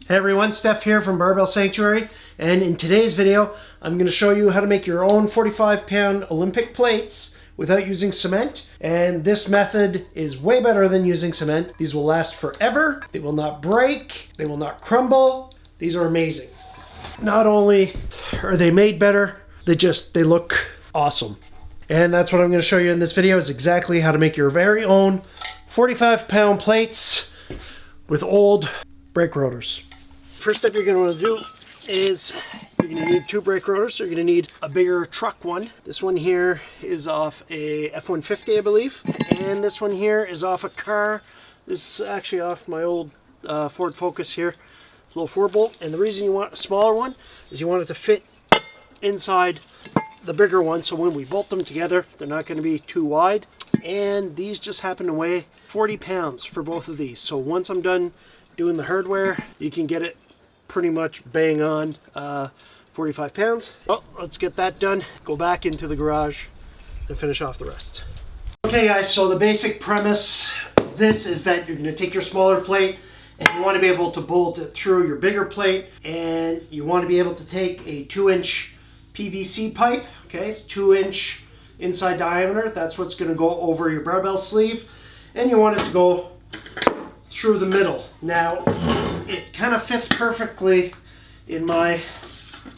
Hey everyone, Steph here from Barbell Sanctuary, and in today's video I'm going to show you how to make your own 45-pound Olympic plates without using cement. And this method is way better than using cement. These will last forever, they will not break, they will not crumble. These are amazing. Not only are they made better, they look awesome. And that's what I'm going to show you in this video, is exactly how to make your very own 45-pound plates with old brake rotors. First step you're going to want to do is you're going to need two brake rotors. So you're going to need a bigger truck one. This one here is off a F-150, I believe. And this one here is off a car. This is actually off my old Ford Focus here. It's a little 4-bolt. And the reason you want a smaller one is you want it to fit inside the bigger one. So when we bolt them together, they're not going to be too wide. And these just happen to weigh 40 pounds for both of these. So once I'm done doing the hardware, you can get it pretty much bang on 45 pounds. Well, let's get that done. Go back into the garage and finish off the rest. Okay guys, so the basic premise of this is that you're going to take your smaller plate and you want to be able to bolt it through your bigger plate, and you want to be able to take a 2-inch PVC pipe. Okay, it's 2-inch inside diameter. That's what's going to go over your barbell sleeve, and you want it to go through the middle. Now it kind of fits perfectly in my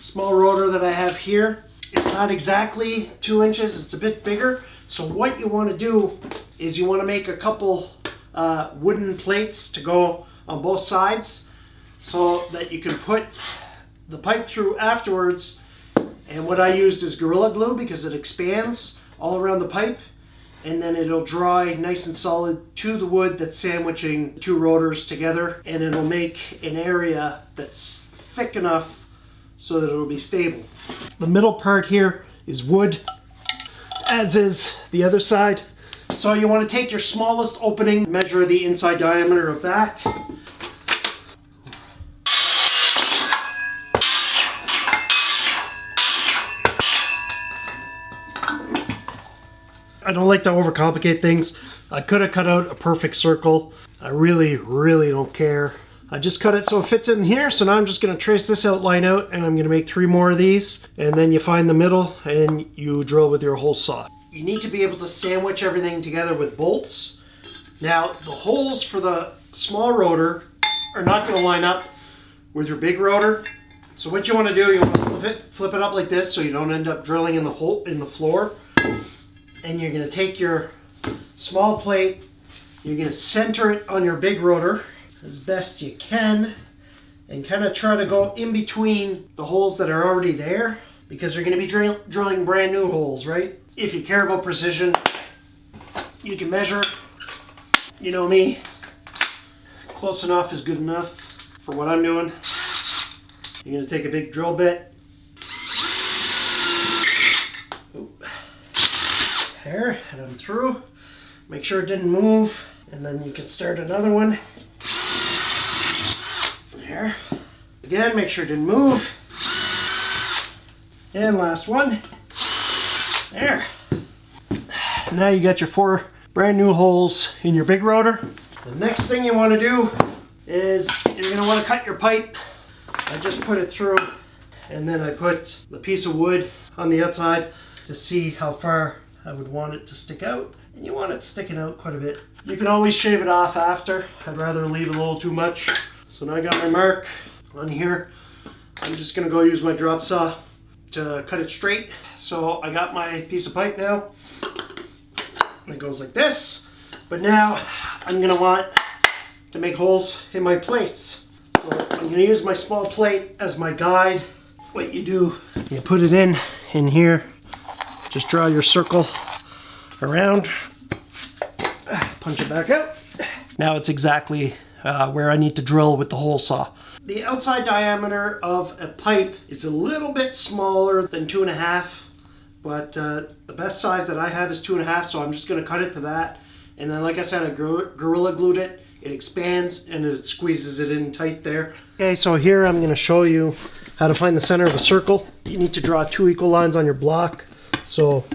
small rotor that I have here. It's not exactly 2 inches, it's a bit bigger. So what you want to do is you want to make a couple wooden plates to go on both sides so that you can put the pipe through afterwards. And what I used is Gorilla Glue because it expands all around the pipe, and then it'll dry nice and solid to the wood that's sandwiching the two rotors together, and it'll make an area that's thick enough so that it'll be stable. The middle part here is wood, as is the other side. So you want to take your smallest opening, measure the inside diameter of that. I don't like to overcomplicate things. I could have cut out a perfect circle. I really don't care. I just cut it so it fits in here. So now I'm just going to trace this outline out, and I'm going to make 3 more of these. And then you find the middle and you drill with your hole saw. You need to be able to sandwich everything together with bolts. Now the holes for the small rotor are not going to line up with your big rotor. So what you want to do, you want to flip it up like this so you don't end up drilling in the hole in the floor. And you're going to take your small plate, you're going to center it on your big rotor as best you can, and kind of try to go in between the holes that are already there, because you're going to be drilling brand new holes, right? If you care about precision, you can measure. You know me, close enough is good enough for what I'm doing. You're going to take a big drill bit. There, head them through. Make sure it didn't move, and then you can start another one. There. Again, make sure it didn't move. And last one. There. Now you got your 4 brand new holes in your big rotor. The next thing you want to do is you're going to want to cut your pipe. I just put it through, and then I put the piece of wood on the outside to see how far I would want it to stick out, and you want it sticking out quite a bit. You can always shave it off after. I'd rather leave a little too much. So now I got my mark on here. I'm just gonna go use my drop saw to cut it straight. So I got my piece of pipe now. It goes like this. But now I'm gonna want to make holes in my plates. So I'm gonna use my small plate as my guide. What you do, you put it in here. Just draw your circle around, punch it back out. Now it's exactly where I need to drill with the hole saw. The outside diameter of a pipe is a little bit smaller than 2.5, but the best size that I have is 2.5, so I'm just going to cut it to that. And then, like I said, I Gorilla Glued it. It expands and it squeezes it in tight there. Okay, so here I'm going to show you how to find the center of a circle. You need to draw 2 equal lines on your block. So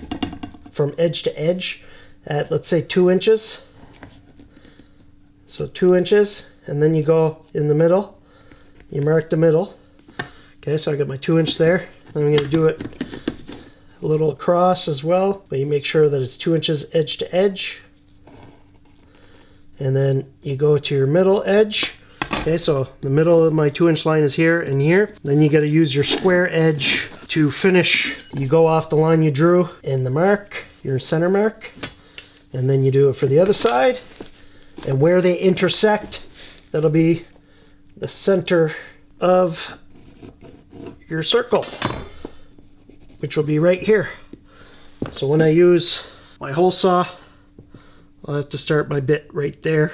from edge to edge at, let's say, 2 inches. So 2 inches, and then you go in the middle. you mark the middle. Okay, so I got my 2" there. Then I'm going to do it a little across as well, but you make sure that it's 2" edge to edge. And then you go to your middle edge. Okay, so the middle of my 2" line is here and here. Then you got to use your square edge to finish. You go off the line you drew in the mark, your center mark, and then you do it for the other side. And where they intersect, that'll be the center of your circle, which will be right here. So when I use my hole saw, I'll have to start my bit right there,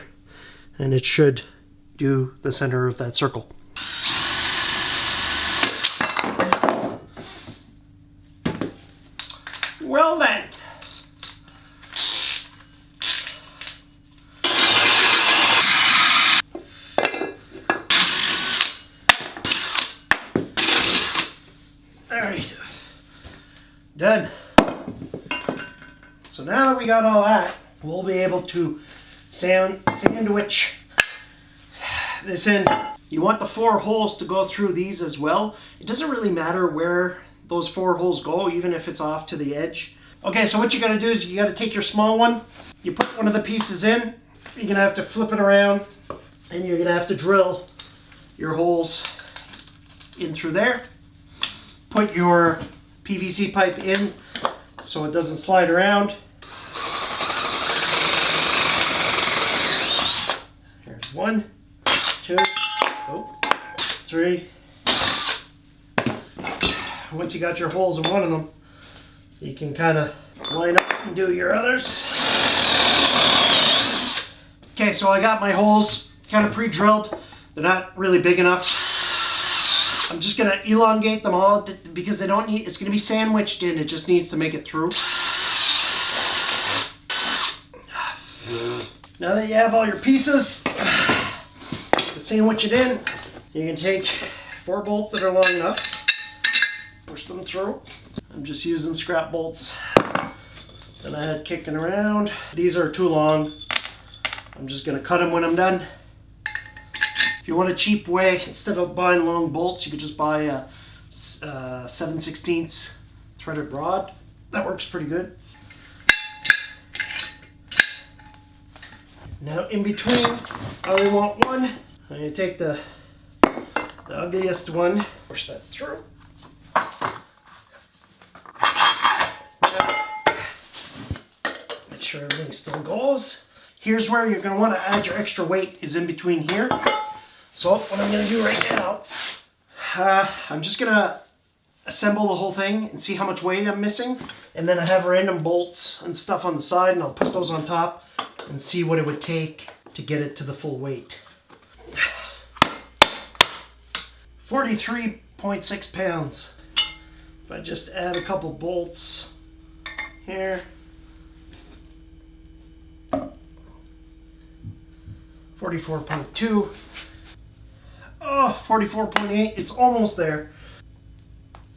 and it should do the center of that circle. Well then. Alright. Done. So now that we got all that, we'll be able to sandwich this in. You want the 4 holes to go through these as well. It doesn't really matter where those 4 holes go, even if it's off to the edge. Okay, so what you gotta do is you gotta take your small one, you put one of the pieces in, you're gonna have to flip it around, and you're gonna have to drill your holes in through there. Put your PVC pipe in so it doesn't slide around. Here's 1, 2, 3. Once you got your holes in one of them, you can kind of line up and do your others. Okay, so I got my holes kind of pre-drilled. They're not really big enough. I'm just gonna elongate them all because they don't need, it's gonna be sandwiched in, it just needs to make it through. Now that you have all your pieces to sandwich it in, you can take 4 bolts that are long enough, push them through. I'm just using scrap bolts that I had kicking around. These are too long. I'm just gonna cut them when I'm done. If you want a cheap way, instead of buying long bolts, you could just buy a 7/16 threaded rod. That works pretty good. Now in between, I only want one. I'm going to take the ugliest one, push that through. Make sure everything still goes. Here's where you're going to want to add your extra weight, is in between here. So what I'm going to do right now, I'm just going to assemble the whole thing and see how much weight I'm missing. And then I have random bolts and stuff on the side, and I'll put those on top and see what it would take to get it to the full weight. 43.6 pounds. If I just add a couple bolts here. 44.2. Oh, 44.8. It's almost there.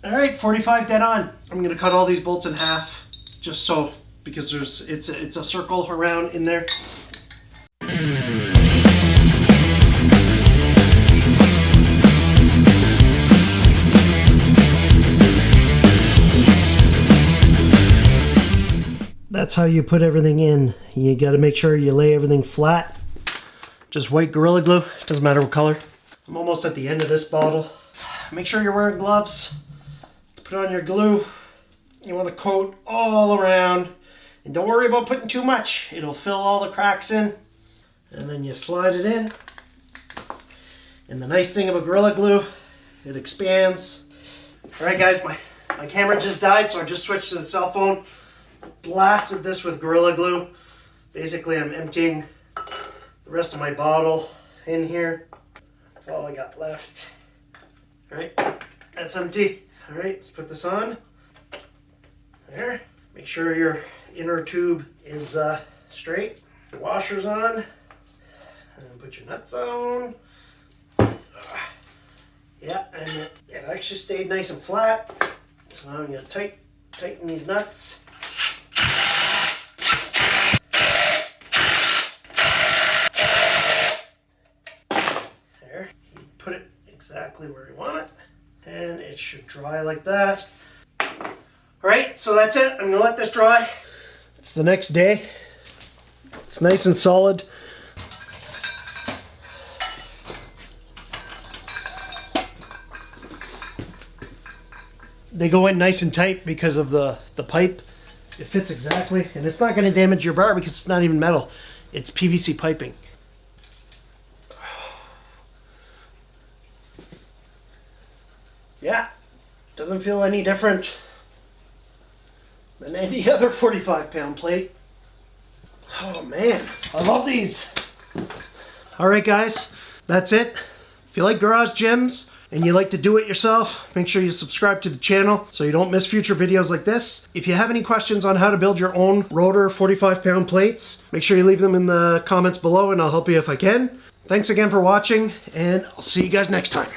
All right, 45 dead on. I'm gonna cut all these bolts in half, just so, because it's a circle around in there. That's how you put everything in. You got to make sure you lay everything flat. Just white Gorilla Glue, doesn't matter what color. I'm almost at the end of this bottle. Make sure you're wearing gloves. Put on your glue. You want to coat all around. And don't worry about putting too much. It'll fill all the cracks in. And then you slide it in. And the nice thing about Gorilla Glue, it expands. Alright guys, my camera just died, so I just switched to the cell phone. Blasted this with Gorilla Glue. Basically, I'm emptying the rest of my bottle in here. That's all I got left. Alright, that's empty. Alright, let's put this on. There. Make sure your inner tube is straight. The washer's on. And put your nuts on. Yeah, and it actually stayed nice and flat. So now I'm going to tighten these nuts. exactly where you want it. And it should dry like that. Alright, so that's it. I'm going to let this dry. It's the next day. It's nice and solid. They go in nice and tight because of the pipe. It fits exactly, and it's not going to damage your bar because it's not even metal. It's PVC piping. Yeah, doesn't feel any different than any other 45-pound plate. Oh man, I love these. Alright guys, that's it. If you like garage gyms and you like to do it yourself, make sure you subscribe to the channel so you don't miss future videos like this. If you have any questions on how to build your own rotor 45-pound plates, make sure you leave them in the comments below and I'll help you if I can. Thanks again for watching, and I'll see you guys next time.